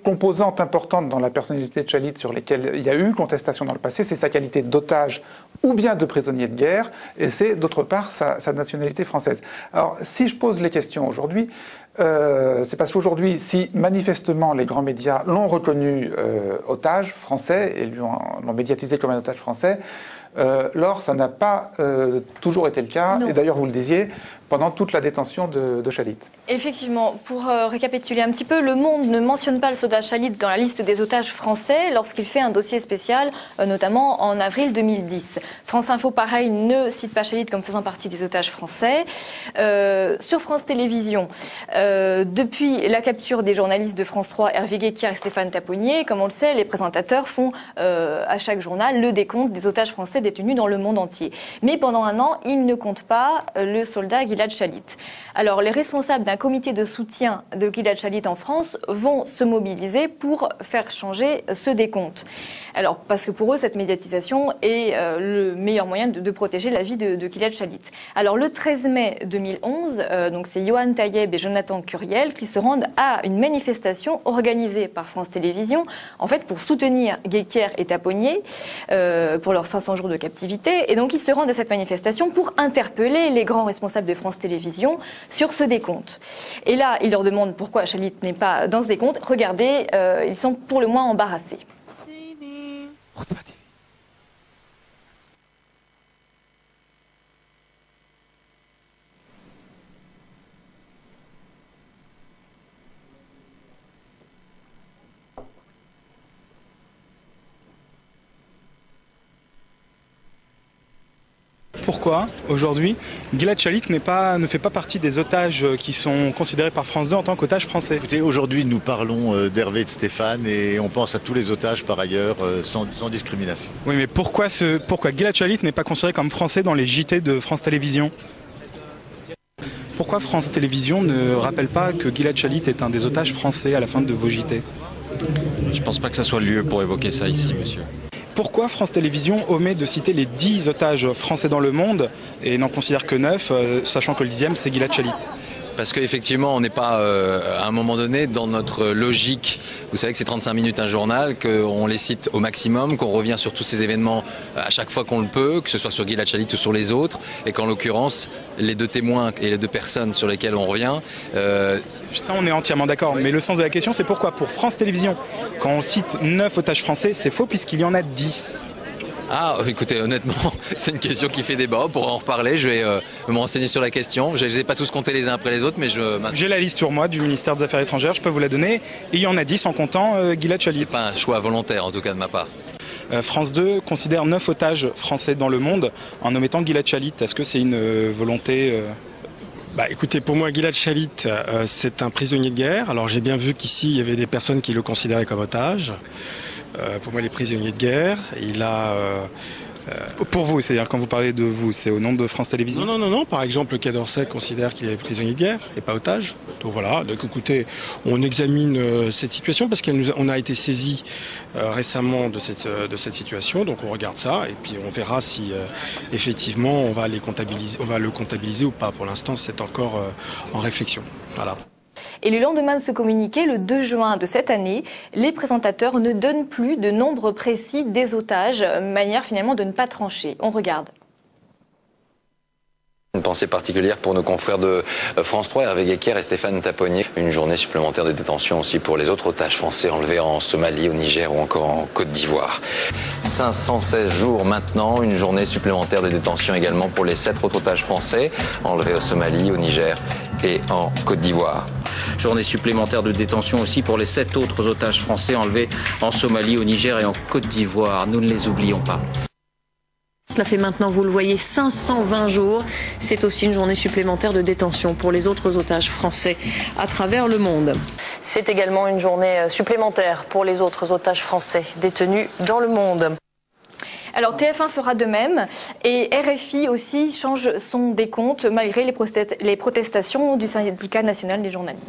composante importante dans la personnalité de Chalit sur lesquelles il y a eu contestation dans le passé, c'est sa qualité d'otage ou bien de prisonnier de guerre, et c'est d'autre part sa nationalité française. Alors, si je pose les questions aujourd'hui, c'est parce qu'aujourd'hui, si manifestement les grands médias l'ont reconnu otage français et l'ont médiatisé comme un otage français, lors ça n'a pas toujours été le cas, non. Et d'ailleurs vous le disiez, pendant toute la détention de Chalit. Effectivement, pour récapituler un petit peu, Le Monde ne mentionne pas le soldat Chalit dans la liste des otages français lorsqu'il fait un dossier spécial, notamment en avril 2010. France Info, pareil, ne cite pas Chalit comme faisant partie des otages français. Sur France Télévisions, depuis la capture des journalistes de France 3, Hervé Guéquière et Stéphane Taponnier, comme on le sait, les présentateurs font à chaque journal le décompte des otages français détenus dans le monde entier. Mais pendant un an, ils ne comptent pas le soldat Gilad Shalit. Alors, les responsables d'un comité de soutien de Gilad Shalit en France vont se mobiliser pour faire changer ce décompte. Alors, parce que pour eux, cette médiatisation est le meilleur moyen de protéger la vie de Gilad Shalit. Alors, le 13 mai 2011, donc c'est Yohann Tayeb et Jonathan Curiel qui se rendent à une manifestation organisée par France Télévisions, en fait, pour soutenir Guéquière et Taponnier pour leurs 500 jours de captivité. Et donc, ils se rendent à cette manifestation pour interpeller les grands responsables de France Télévisions sur ce décompte. Et là, ils leur demandent pourquoi Shalit n'est pas dans ce décompte. Regardez, ils sont pour le moins embarrassés. Pourquoi, aujourd'hui, Gilad Shalit ne fait pas partie des otages qui sont considérés par France 2 en tant qu'otages français? Écoutez, aujourd'hui, nous parlons d'Hervé et de Stéphane et on pense à tous les otages par ailleurs, sans discrimination. Oui, mais pourquoi Gilad Shalit n'est pas considéré comme français dans les JT de France Télévisions? Pourquoi France Télévisions ne rappelle pas que Gilad Shalit est un des otages français à la fin de vos JT? Je pense pas que ça soit le lieu pour évoquer ça ici, monsieur. Pourquoi France Télévisions omet de citer les 10 otages français dans le monde et n'en considère que 9, sachant que le 10e c'est Gilad Shalit? Parce qu'effectivement, on n'est pas à un moment donné dans notre logique. Vous savez que c'est 35 minutes un journal, qu'on les cite au maximum, qu'on revient sur tous ces événements à chaque fois qu'on le peut, que ce soit sur Gilad Shalit ou sur les autres, et qu'en l'occurrence, les deux témoins et les deux personnes sur lesquelles on revient... Ça, on est entièrement d'accord, mais le sens de la question, c'est pourquoi pour France Télévisions, quand on cite 9 otages français, c'est faux puisqu'il y en a 10. Ah, écoutez, honnêtement, c'est une question qui fait débat. On pourra en reparler. Je vais me renseigner sur la question. Je ne les ai pas tous comptés les uns après les autres, mais j'ai la liste sur moi du ministère des Affaires étrangères. Je peux vous la donner. Et il y en a 10 en comptant Gilad Shalit. C'est pas un choix volontaire, en tout cas de ma part. France 2 considère 9 otages français dans le monde en omettant Gilad Shalit. Est-ce que c'est une volonté Écoutez, pour moi, Gilad Shalit, c'est un prisonnier de guerre. Alors, j'ai bien vu qu'ici, il y avait des personnes qui le considéraient comme otage. Pour moi, il est prisonnier de guerre. Il a... Pour vous, c'est-à-dire quand vous parlez de vous, c'est au nom de France Télévisions? Non. Par exemple, le Quai d'Orsay considère qu'il est prisonnier de guerre et pas otage. Donc voilà, donc écoutez, on examine cette situation parce qu'on a été saisi récemment de cette situation. Donc on regarde ça et puis on verra si effectivement on va le comptabiliser ou pas. Pour l'instant, c'est encore en réflexion. Voilà. Et le lendemain de ce communiqué, le 2 juin de cette année, les présentateurs ne donnent plus de nombre précis des otages, manière finalement de ne pas trancher. On regarde. Une pensée particulière pour nos confrères de France 3, Hervé Guéquière et Stéphane Taponnier. Une journée supplémentaire de détention aussi pour les autres otages français enlevés en Somalie, au Niger ou encore en Côte d'Ivoire. 516 jours maintenant, une journée supplémentaire de détention également pour les 7 autres otages français enlevés au Somalie, au Niger et en Côte d'Ivoire. Journée supplémentaire de détention aussi pour les 7 autres otages français enlevés en Somalie, au Niger et en Côte d'Ivoire. Nous ne les oublions pas. Cela fait maintenant, vous le voyez, 520 jours. C'est aussi une journée supplémentaire de détention pour les autres otages français à travers le monde. C'est également une journée supplémentaire pour les autres otages français détenus dans le monde. Alors TF1 fera de même et RFI aussi change son décompte malgré les protestations du syndicat national des journalistes.